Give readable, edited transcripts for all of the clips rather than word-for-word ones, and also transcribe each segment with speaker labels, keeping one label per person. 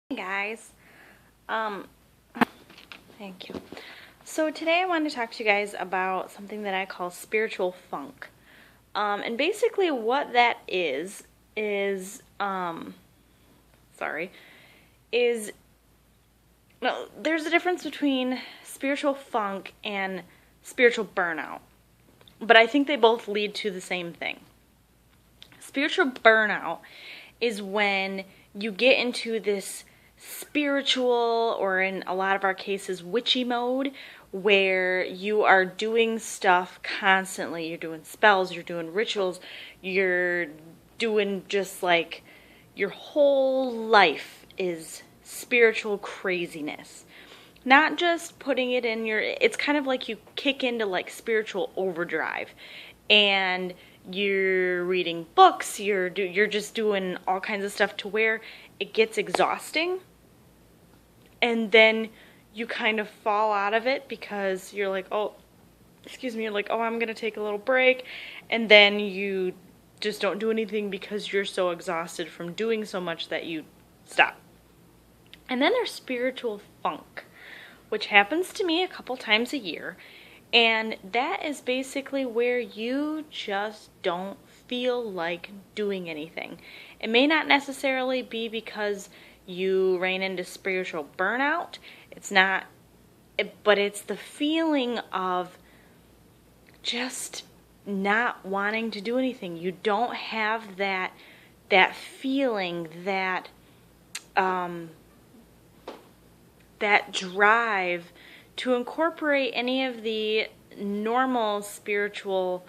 Speaker 1: Hey guys, um, thank you. So today I wanted to talk to you guys about something that I call spiritual funk. And basically what that is, sorry, is, no, there's a difference between spiritual funk and spiritual burnout. But I think they both lead to the same thing. Spiritual burnout is when you get into this spiritual, or in a lot of our cases, witchy mode, where you are doing stuff constantly. You're doing spells, you're doing rituals, you're doing just like your whole life is spiritual craziness. Not just putting it in it's kind of like you kick into like spiritual overdrive, and you're reading books, you're just doing all kinds of stuff to where it gets exhausting, and then you kind of fall out of it because you're like, oh, you're like, oh, I'm gonna take a little break, and then you just don't do anything because you're so exhausted from doing so much that you stop. And then there's spiritual funk, which happens to me a couple times a year. And that is basically where you just don't feel like doing anything. It may not necessarily be because you ran into spiritual burnout. It's not, but it's the feeling of just not wanting to do anything. You don't have that feeling, that that drive to incorporate any of the normal spiritual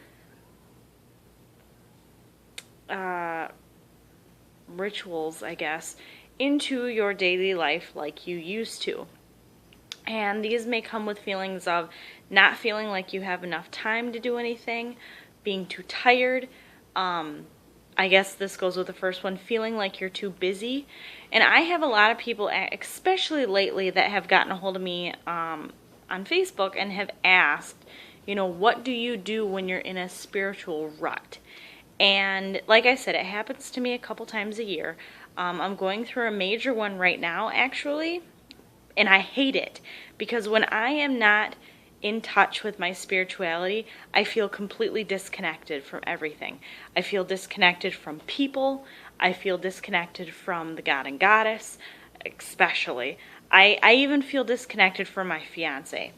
Speaker 1: rituals, I guess, into your daily life like you used to. And these may come with feelings of not feeling like you have enough time to do anything, being too tired. I guess this goes with the first one, feeling like you're too busy. And I have a lot of people, especially lately, that have gotten a hold of me on Facebook and have asked, what do you do when you're in a spiritual rut? And like I said, it happens to me a couple times a year. I'm going through a major one right now, actually, and I hate it because when I am not in touch with my spirituality, I feel completely disconnected from everything. I feel disconnected from people. I feel disconnected from the God and Goddess, especially. I even feel disconnected from my fiance.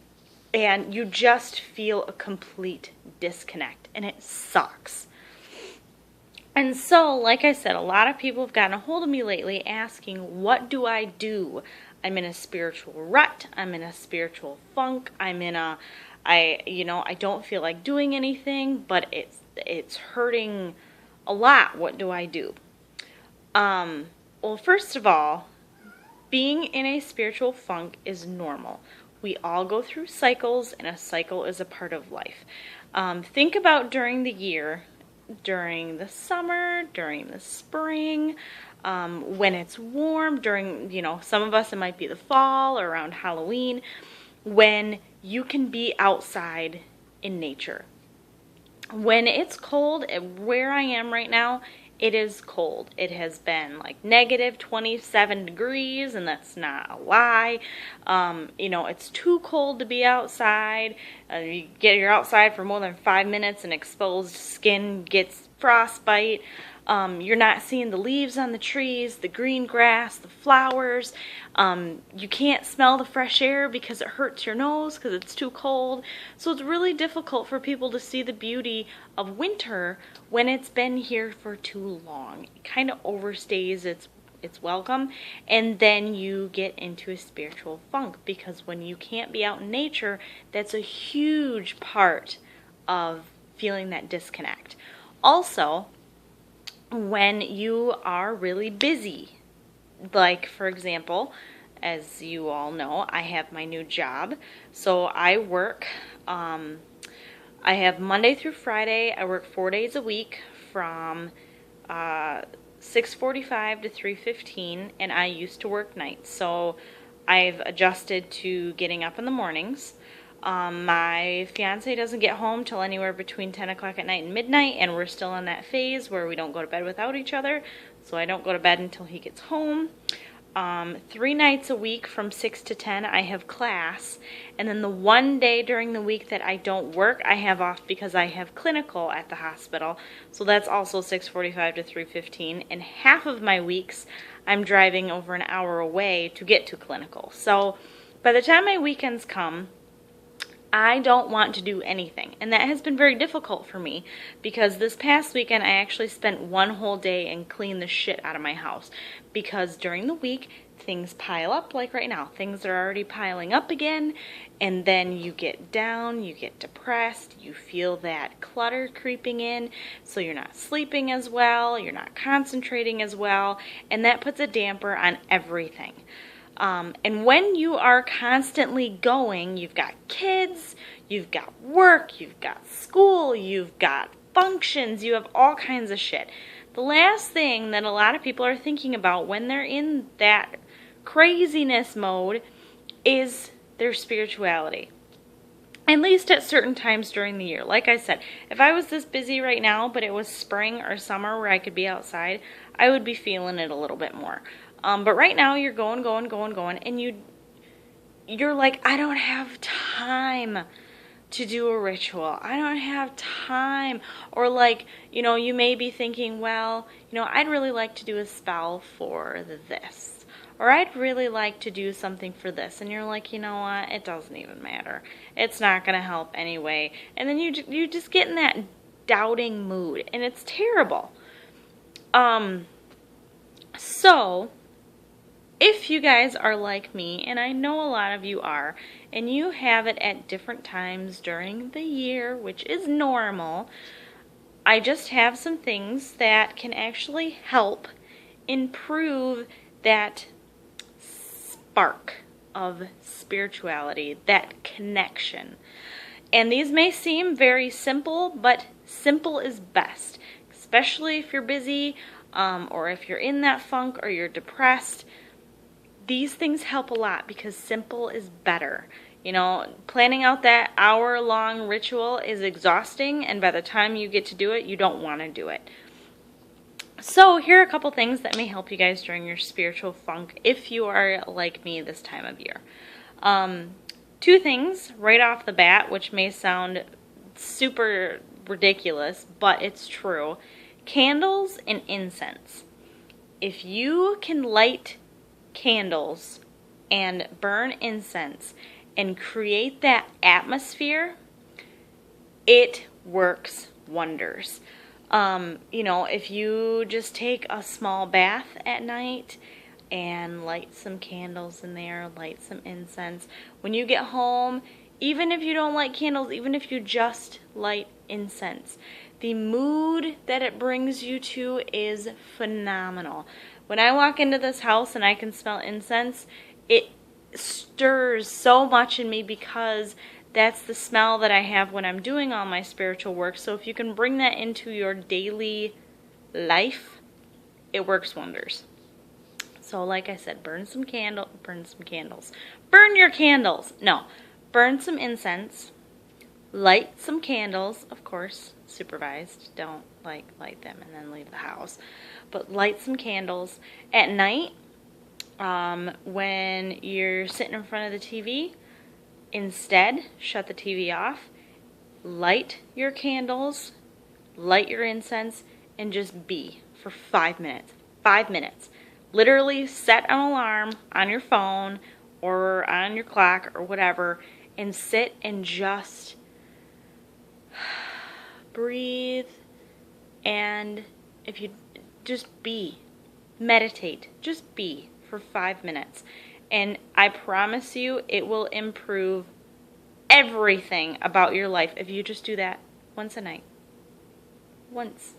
Speaker 1: And you just feel a complete disconnect, and it sucks. And so, like I said, a lot of people have gotten a hold of me lately asking, what do I do? I'm in a spiritual rut. I'm in a spiritual funk. I don't feel like doing anything, but it's hurting a lot. What do I do? Well, first of all, being in a spiritual funk is normal. We all go through cycles, and a cycle is a part of life. Think about during the year, during the summer, during the spring, when it's warm, during, some of us, it might be the fall or around Halloween, when you can be outside in nature. When it's cold, where I am right now, it is cold. It has been like negative 27 degrees, and that's not a lie. It's too cold to be outside. You're outside for more than 5 minutes and exposed skin gets frostbite. You're not seeing the leaves on the trees, the green grass, the flowers. You can't smell the fresh air because it hurts your nose because it's too cold. So it's really difficult for people to see the beauty of winter when it's been here for too long. It kind of overstays its welcome, and then you get into a spiritual funk because when you can't be out in nature, that's a huge part of feeling that disconnect. Also, when you are really busy, like for example, as you all know, I have my new job, so I work, I have Monday through Friday, I work 4 days a week from 6:45 to 3:15, and I used to work nights, so I've adjusted to getting up in the mornings. My fiance doesn't get home till anywhere between 10 o'clock at night and midnight, and we're still in that phase where we don't go to bed without each other, so I don't go to bed until he gets home. 3 nights a week from 6 to 10, I have class. And then the one day during the week that I don't work, I have off because I have clinical at the hospital. So that's also 6:45 to 3:15. And half of my weeks, I'm driving over an hour away to get to clinical. So by the time my weekends come, I don't want to do anything. And that has been very difficult for me because this past weekend I actually spent one whole day and cleaned the shit out of my house. Because during the week, things pile up, like right now. Things are already piling up again. And then you get down, you get depressed, you feel that clutter creeping in. So you're not sleeping as well, you're not concentrating as well. And that puts a damper on everything. And when you are constantly going, you've got kids, you've got work, you've got school, you've got functions, you have all kinds of shit. The last thing that a lot of people are thinking about when they're in that craziness mode is their spirituality. At least at certain times during the year. Like I said, if I was this busy right now, but it was spring or summer where I could be outside, I would be feeling it a little bit more. But right now you're going, and you're like, I don't have time to do a ritual. I don't have time. Or like, you may be thinking, well, I'd really like to do a spell for this. Or I'd really like to do something for this. And you're like, you know what? It doesn't even matter. It's not going to help anyway. And then you just get in that doubting mood. And it's terrible. So if you guys are like me, and I know a lot of you are, and you have it at different times during the year, which is normal, I just have some things that can actually help improve that spark of spirituality, that connection. And these may seem very simple, but simple is best, especially if you're busy, or if you're in that funk or you're depressed. These things help a lot because simple is better. Planning out that hour-long ritual is exhausting, and by the time you get to do it, you don't want to do it. So here are a couple things that may help you guys during your spiritual funk if you are like me this time of year. 2 things right off the bat, which may sound super ridiculous, but it's true. Candles and incense. If you can light candles and burn incense and create that atmosphere, it works wonders. If you just take a small bath at night and light some candles in there, light some incense, when you get home, even if you don't light candles, even if you just light incense, the mood that it brings you to is phenomenal. When I walk into this house and I can smell incense, it stirs so much in me because that's the smell that I have when I'm doing all my spiritual work. So if you can bring that into your daily life, it works wonders. So like I said, burn some candles. Burn your candles. No, burn some incense. Light some candles, of course, supervised. Don't light them and then leave the house. But light some candles at night. When you're sitting in front of the TV, instead, shut the TV off. Light your candles, light your incense, and just be for 5 minutes. 5 minutes. Literally set an alarm on your phone or on your clock or whatever, and sit and just breathe. And if you just meditate, just be for 5 minutes. And I promise you it will improve everything about your life if you just do that once a night. Once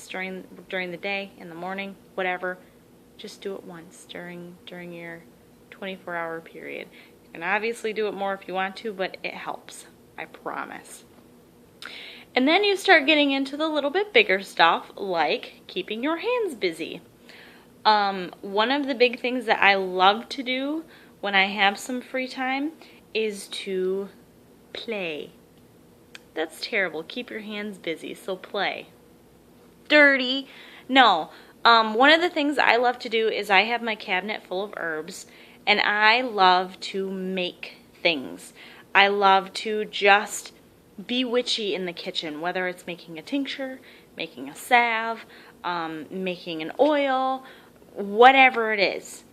Speaker 1: during the day, in the morning, whatever. Just do it once during your 24-hour period. You can obviously do it more if you want to, but it helps. I promise. And then you start getting into the little bit bigger stuff, like keeping your hands busy. One of the big things that I love to do when I have some free time is to play. That's terrible. Keep your hands busy, so play. Dirty. No. One of the things I love to do is I have my cabinet full of herbs, and I love to make things. I love to just be witchy in the kitchen, whether it's making a tincture, making a salve, making an oil, whatever it is.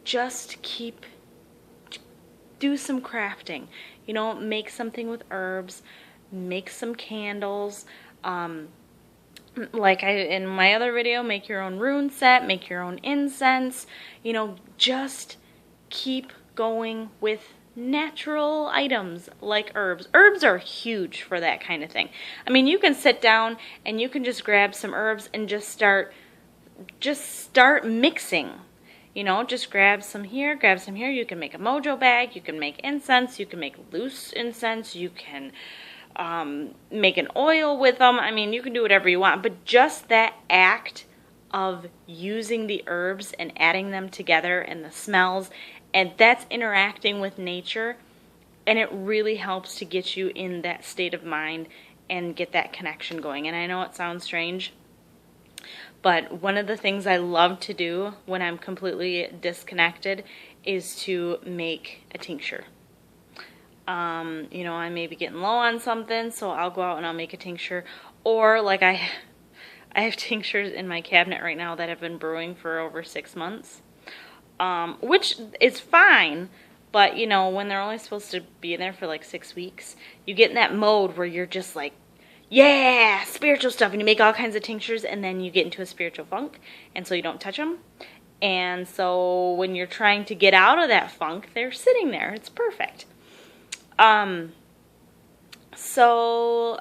Speaker 1: Just do some crafting. You know, make something with herbs, make some candles. Like in my other video, make your own rune set, make your own incense. You know, just keep going with natural items like herbs. Herbs are huge for that kind of thing. I mean, you can sit down and you can just grab some herbs and just start mixing. You know, just grab some here, grab some here. You can make a mojo bag, you can make incense, you can make loose incense, you can make an oil with them. I mean, you can do whatever you want, but just that act of using the herbs and adding them together and the smells, and that's interacting with nature, and it really helps to get you in that state of mind and get that connection going. And I know it sounds strange, but one of the things I love to do when I'm completely disconnected is to make a tincture. You know, I may be getting low on something, so I'll go out and I'll make a tincture. Or like I have tinctures in my cabinet right now that have been brewing for over 6 months, which is fine. But you know, when they're only supposed to be in there for like 6 weeks, you get in that mode where you're just like, yeah, spiritual stuff, and you make all kinds of tinctures, and then you get into a spiritual funk, and so you don't touch them. And so when you're trying to get out of that funk, they're sitting there. It's perfect. So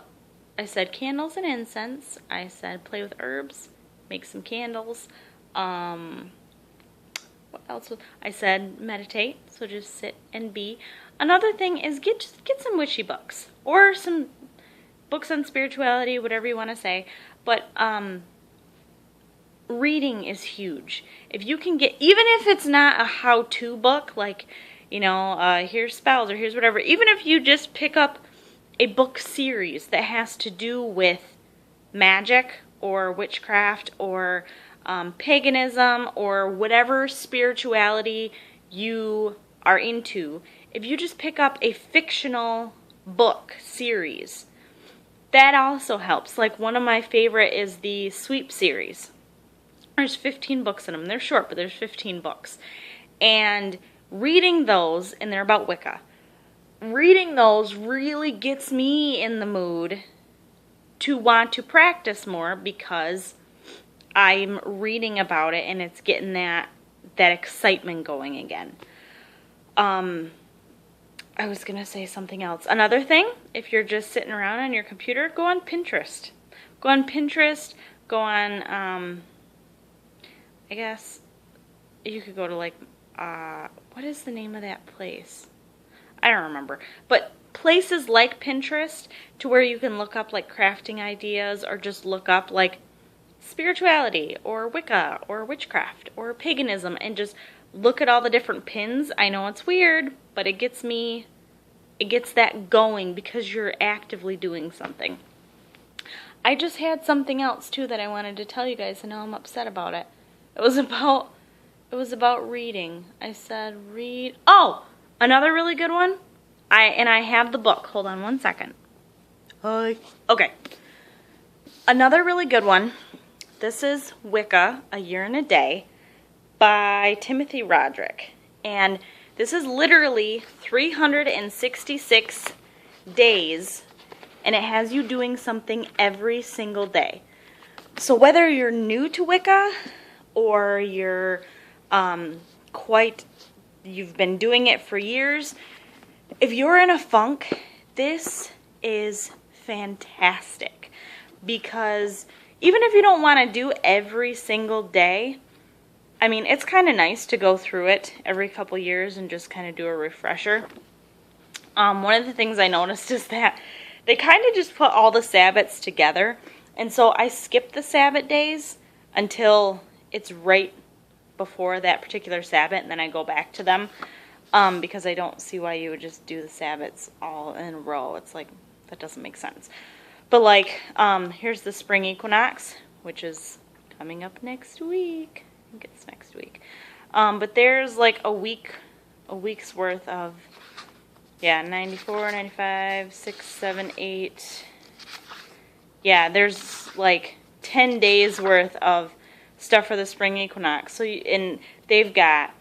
Speaker 1: I said candles and incense. I said play with herbs, make some candles. What else? I said meditate, so just sit and be. Another thing is get some witchy books or some books on spirituality, whatever you want to say. But reading is huge. If you can get, even if it's not a how-to book, like, you know, here's spells or here's whatever, even if you just pick up a book series that has to do with magic or witchcraft or paganism or whatever spirituality you are into, if you just pick up a fictional book series, that also helps. Like one of my favorite is the Sweep series. There's 15 books in them. They're short, but there's 15 books. And reading those, and they're about Wicca, reading those really gets me in the mood to want to practice more because I'm reading about it and it's getting that excitement going again. I was going to say something else. Another thing, if you're just sitting around on your computer, go on Pinterest. Go on Pinterest, go on, I guess you could go to like, what is the name of that place? I don't remember. But places like Pinterest to where you can look up like crafting ideas or just look up like spirituality or Wicca or witchcraft or paganism and just look at all the different pins. I know it's weird, but it gets that going because you're actively doing something. I just had something else too that I wanted to tell you guys, and now I'm upset about it. It was about reading. I said read. Oh, another really good one. I have the book. Hold on one second. Okay. Another really good one. This is Wicca, A Year and a Day by Timothy Roderick. And this is literally 366 days, and it has you doing something every single day. So whether you're new to Wicca or you're you've been doing it for years, if you're in a funk, this is fantastic. Because even if you don't want to do every single day, I mean, it's kind of nice to go through it every couple years and just kind of do a refresher. One of the things I noticed is that they kind of just put all the Sabbats together. And so I skip the Sabbat days until it's right before that particular Sabbat, and then I go back to them. Because I don't see why you would just do the Sabbats all in a row. It's like, that doesn't make sense. But like, here's the spring equinox, which is coming up next week. I think it's next week. But there's like a week's worth of, yeah, 94, 95, 6, 7, 8. Yeah, there's like 10 days worth of stuff for the spring equinox. So, and they've got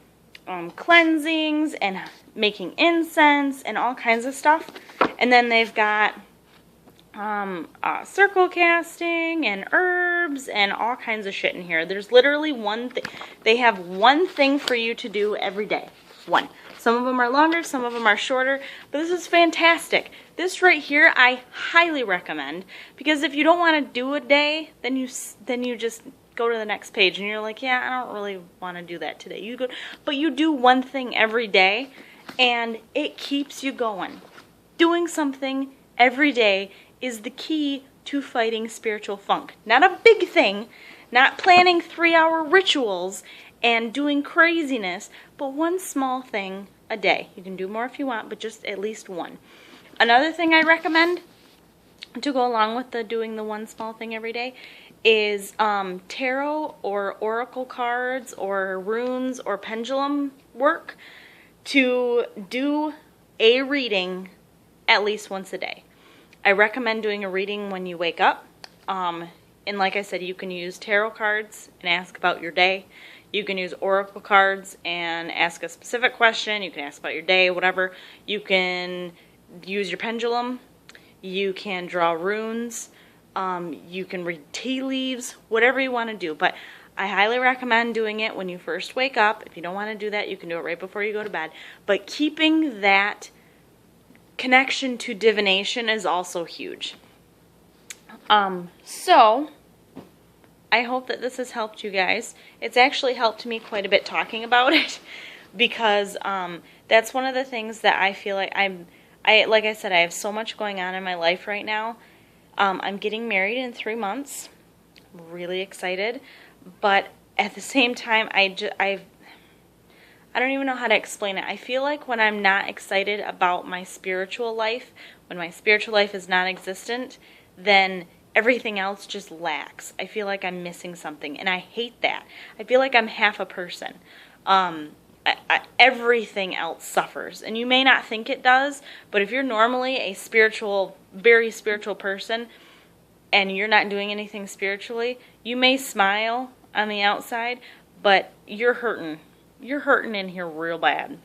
Speaker 1: cleansings and making incense and all kinds of stuff. And then they've got circle casting and herbs and all kinds of shit in here. There's literally one thing. They have one thing for you to do every day. One. Some of them are longer, some of them are shorter, but this is fantastic. This right here I highly recommend, because if you don't want to do a day, then you just go to the next page and you're like, yeah, I don't really want to do that today. But you do one thing every day and it keeps you going. Doing something every day is the key to fighting spiritual funk. Not a big thing, not planning 3-hour rituals and doing craziness, but one small thing a day. You can do more if you want, but just at least one. Another thing I recommend to go along with doing the one small thing every day is tarot or oracle cards or runes or pendulum work, to do a reading at least once a day. I recommend doing a reading when you wake up. And like I said, you can use tarot cards and ask about your day. You can use oracle cards and ask a specific question. You can ask about your day, whatever. You can use your pendulum. You can draw runes. You can read tea leaves, whatever you want to do. But I highly recommend doing it when you first wake up. If you don't want to do that, you can do it right before you go to bed. But keeping that connection to divination is also huge. So I hope that this has helped you guys. It's actually helped me quite a bit talking about it, because that's one of the things that I feel like like I said, I have so much going on in my life right now. I'm getting married in 3 months. I'm really excited, but at the same time, I don't even know how to explain it. I feel like when I'm not excited about my spiritual life, when my spiritual life is non-existent, then everything else just lacks. I feel like I'm missing something, and I hate that. I feel like I'm half a person. Everything else suffers, and you may not think it does, but if you're normally a spiritual, very spiritual person, and you're not doing anything spiritually, you may smile on the outside, but you're hurting. You're hurting in here real bad.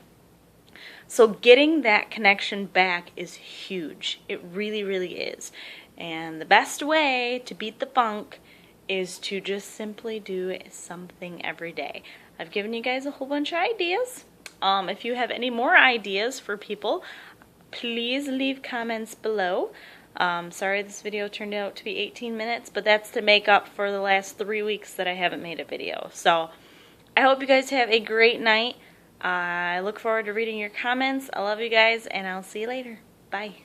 Speaker 1: So getting that connection back is huge. It really, really is. And the best way to beat the funk is to just simply do something every day. I've given you guys a whole bunch of ideas. If you have any more ideas for people, please leave comments below. Sorry this video turned out to be 18 minutes, but that's to make up for the last 3 weeks that I haven't made a video. So I hope you guys have a great night. I look forward to reading your comments. I love you guys, and I'll see you later. Bye.